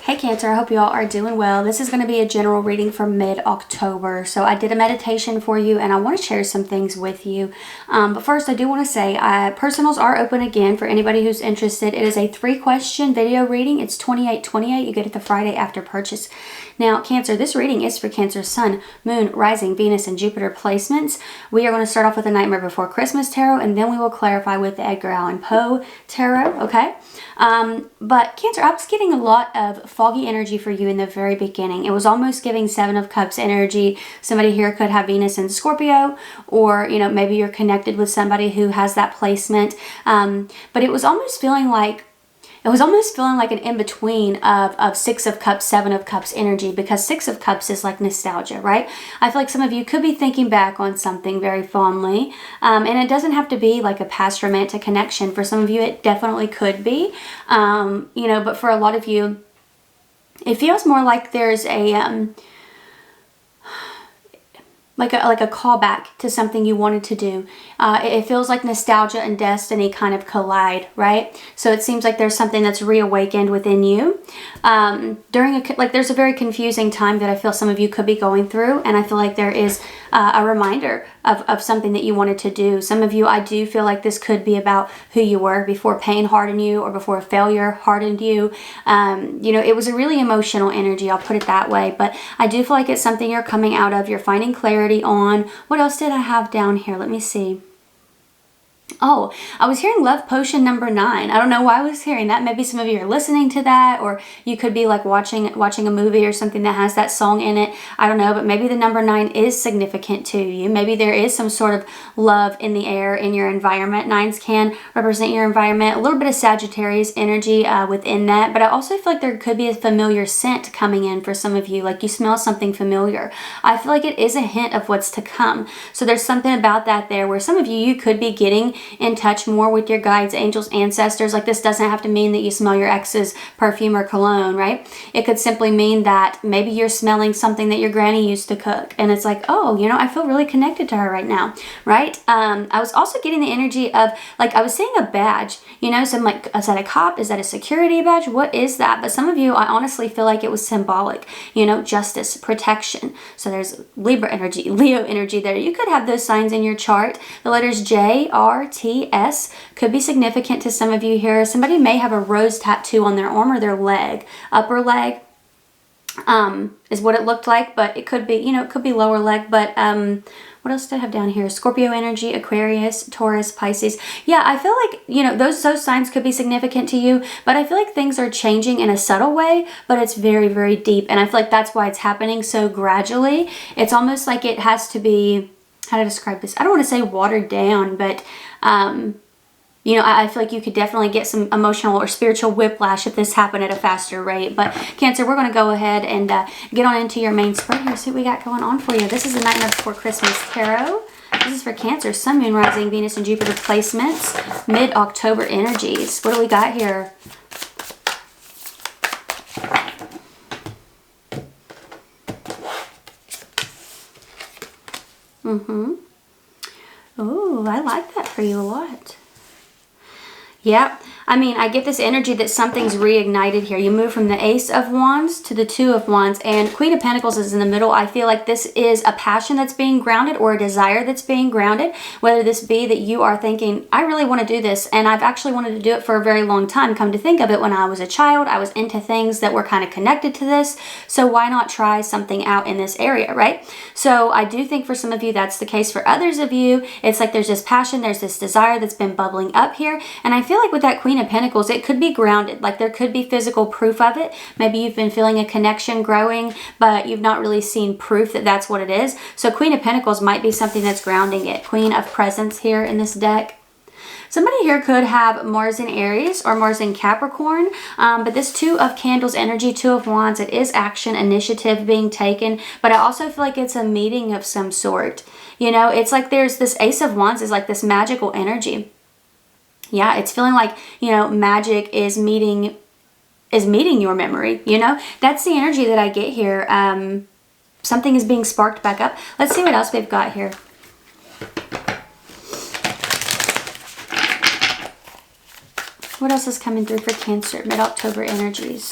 Hey Cancer, I hope you all are doing well. This is going to be a general reading for mid-October. So I did a meditation for you and I want to share some things with you. But first I do want to say personals are open again for anybody who's interested. It is a 3-question video reading. It's $28.28. You get it the Friday after purchase. Now Cancer, this reading is for Cancer's Sun, Moon, Rising, Venus, and Jupiter placements. We are going to start off with the Nightmare Before Christmas Tarot and then we will clarify with the Edgar Allan Poe Tarot, okay? But Cancer, I was getting a lot of foggy energy for you in the very beginning. It was almost giving 7 of Cups energy. Somebody here could have Venus in Scorpio, or maybe you're connected with somebody who has that placement. But it was almost feeling like an in-between of 6 of Cups, 7 of Cups energy, because 6 of Cups is like nostalgia, right? I feel like some of you could be thinking back on something very fondly, and it doesn't have to be like a past romantic connection. For some of you, it definitely could be, but for a lot of you, it feels more like there's a like a callback to something you wanted to do. It feels like nostalgia and destiny kind of collide, right? So it seems like there's something that's reawakened within you. There's a very confusing time that I feel some of you could be going through, and I feel like there is a reminder of something that you wanted to do. Some of you, I do feel like this could be about who you were before pain hardened you or before failure hardened you. It was a really emotional energy, I'll put it that way, but I do feel like it's something you're coming out of. You're finding clarity on. What else did I have down here? Let me see. Oh, I was hearing Love Potion number 9. I don't know why I was hearing that. Maybe some of you are listening to that, or you could be like watching a movie or something that has that song in it. I don't know, but maybe the number 9 is significant to you. Maybe there is some sort of love in the air in your environment. 9s can represent your environment. A little bit of Sagittarius energy within that, but I also feel like there could be a familiar scent coming in for some of you, like you smell something familiar. I feel like it is a hint of what's to come. So there's something about that there where some of you could be getting in touch more with your guides, angels, ancestors. Like, this doesn't have to mean that you smell your ex's perfume or cologne, right? It could simply mean that maybe you're smelling something that your granny used to cook and it's like, oh, I feel really connected to her right now, right? I was also getting the energy of, like, I was seeing a badge, so I'm like, is that a cop? Is that a security badge? What is that? But some of you, I honestly feel like it was symbolic, justice, protection. So there's Libra energy, Leo energy there. You could have those signs in your chart. The letters J, R, T, S could be significant to some of you here. Somebody may have a rose tattoo on their arm or their leg. Upper leg is what it looked like, but it could be, it could be lower leg. But what else do I have down here? Scorpio energy, Aquarius, Taurus, Pisces. Yeah, I feel like, those signs could be significant to you, but I feel like things are changing in a subtle way, but it's very, very deep. And I feel like that's why it's happening so gradually. It's almost like it has to be, how to describe this? I don't want to say watered down, but I feel like you could definitely get some emotional or spiritual whiplash if this happened at a faster rate. But Cancer, we're going to go ahead and get on into your main spread here. See what we got going on for you. This is the Nightmare Before Christmas Tarot. This is for Cancer, Sun, Moon, Rising, Venus, and Jupiter placements, mid-October energies. What do we got here? Oh, I like that for you a lot. Yep. I mean, I get this energy that something's reignited here. You move from the Ace of Wands to the 2 of Wands, and Queen of Pentacles is in the middle. I feel like this is a passion that's being grounded or a desire that's being grounded, whether this be that you are thinking, I really want to do this, and I've actually wanted to do it for a very long time. Come to think of it, when I was a child, I was into things that were kind of connected to this, so why not try something out in this area, right? So I do think for some of you that's the case. For others of you, it's like there's this passion, there's this desire that's been bubbling up here, and I feel like with that Queen of Pentacles, it could be grounded. Like, there could be physical proof of it. Maybe you've been feeling a connection growing, but you've not really seen proof that that's what it is. So Queen of Pentacles might be something that's grounding it. Queen of Presence here in this deck. Somebody here could have Mars in Aries or Mars in Capricorn, but this 2 of Candles energy, 2 of Wands, it is action, initiative being taken, but I also feel like it's a meeting of some sort. It's like there's this Ace of Wands is like this magical energy. Yeah, it's feeling like, magic is meeting your memory, That's the energy that I get here. Something is being sparked back up. Let's see what else we've got here. What else is coming through for Cancer, mid-October energies?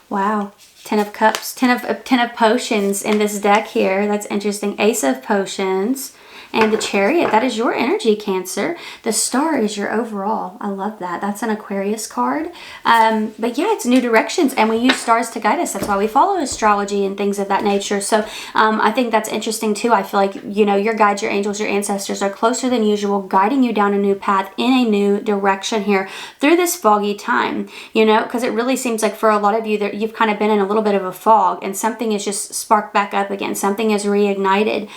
Wow. 10 of Cups, 10 of Potions in this deck here. That's interesting. Ace of Potions. And the Chariot, that is your energy, Cancer. The Star is your overall. I love that. That's an Aquarius card. But yeah, it's new directions, and we use stars to guide us. That's why we follow astrology and things of that nature. So I think that's interesting too. I feel like, you know, your guides, your angels, your ancestors are closer than usual, guiding you down a new path in a new direction here through this foggy time, you know, because it really seems like for a lot of you that you've kind of been in a little bit of a fog, and something is just sparked back up again. Something is reignited.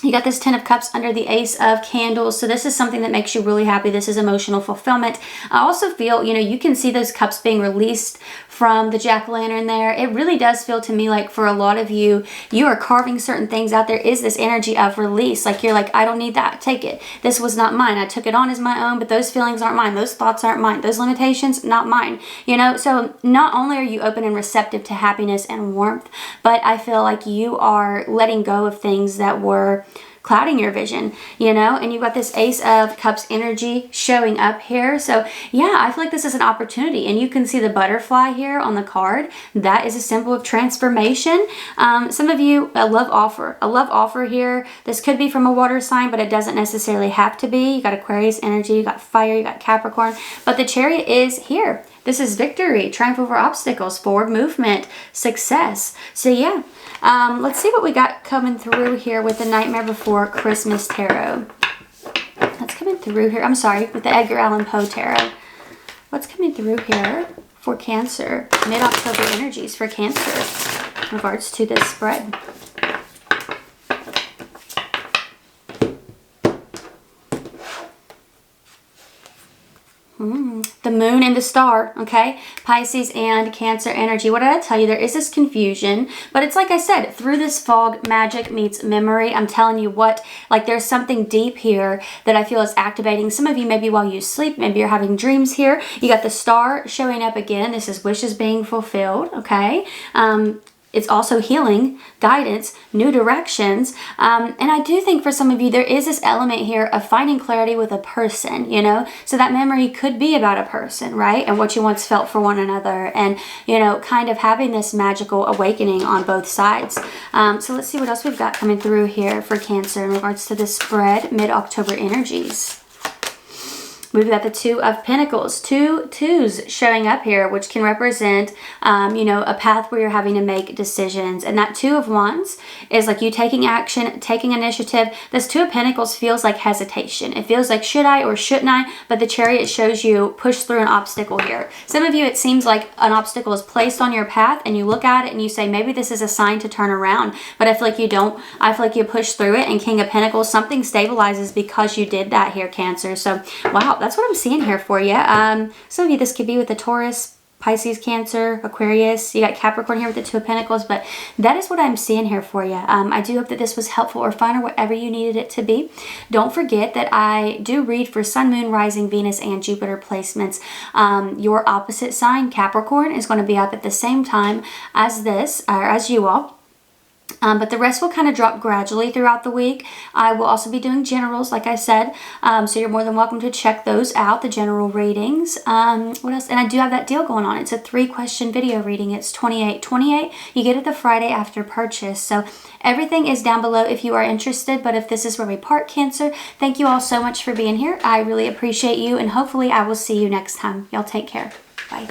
You got this 10 of Cups under the Ace of Candles. So this is something that makes you really happy. This is emotional fulfillment. I also feel, you know, you can see those cups being released from the jack-o'-lantern there. It really does feel to me like for a lot of you, you are carving certain things out. There is this energy of release. Like you're like, I don't need that. Take it. This was not mine. I took it on as my own, but those feelings aren't mine. Those thoughts aren't mine. Those limitations, not mine. You know, so not only are you open and receptive to happiness and warmth, but I feel like you are letting go of things that were clouding your vision, you know, and you've got this Ace of Cups energy showing up here. So yeah, I feel like this is an opportunity, and you can see the butterfly here on the card. That is a symbol of transformation. Some of you, a love offer here. This could be from a water sign, but it doesn't necessarily have to be. You got Aquarius energy, you got fire, you got Capricorn, but the Chariot is here. This is victory, triumph over obstacles, forward movement, success. So yeah, let's see what we got coming through here with the Nightmare Before Christmas Tarot. What's coming through here? I'm sorry, with the Edgar Allan Poe Tarot. What's coming through here for Cancer? Mid-October energies for Cancer in regards to this spread. The Moon and the Star, okay? Pisces and Cancer energy. What did I tell you? There is this confusion, but it's like I said, through this fog, magic meets memory. I'm telling you what, like there's something deep here that I feel is activating. Some of you, maybe while you sleep, maybe you're having dreams here. You got the Star showing up again. This is wishes being fulfilled, okay? It's also healing, guidance, new directions. And I do think for some of you, there is this element here of finding clarity with a person, you know? So that memory could be about a person, right? And what you once felt for one another. And, you know, kind of having this magical awakening on both sides. So let's see what else we've got coming through here for Cancer in regards to this spread, mid-October energies. We've got the Two of Pentacles, two twos showing up here, which can represent, you know, a path where you're having to make decisions. And that Two of Wands is like you taking action, taking initiative. This Two of Pentacles feels like hesitation. It feels like, should I or shouldn't I? But the Chariot shows you push through an obstacle here. Some of you, it seems like an obstacle is placed on your path and you look at it and you say, maybe this is a sign to turn around. But I feel like you don't. I feel like you push through it, and King of Pentacles, something stabilizes because you did that here, Cancer. So, wow. That's what I'm seeing here for you. Some of you, this could be with the Taurus, Pisces, Cancer, Aquarius. You got Capricorn here with the Two of Pentacles, but that is what I'm seeing here for you. I do hope that this was helpful or fun or whatever you needed it to be. Don't forget that I do read for Sun, Moon, Rising, Venus, and Jupiter placements. Your opposite sign, Capricorn, is going to be up at the same time as this, or as you all. But the rest will kind of drop gradually throughout the week. I will also be doing generals, like I said. So you're more than welcome to check those out, the general readings. What else? And I do have that deal going on. It's a 3-question video reading. It's $28.28. You get it the Friday after purchase. So everything is down below if you are interested. But if this is where we part, Cancer, thank you all so much for being here. I really appreciate you. And hopefully I will see you next time. Y'all take care. Bye.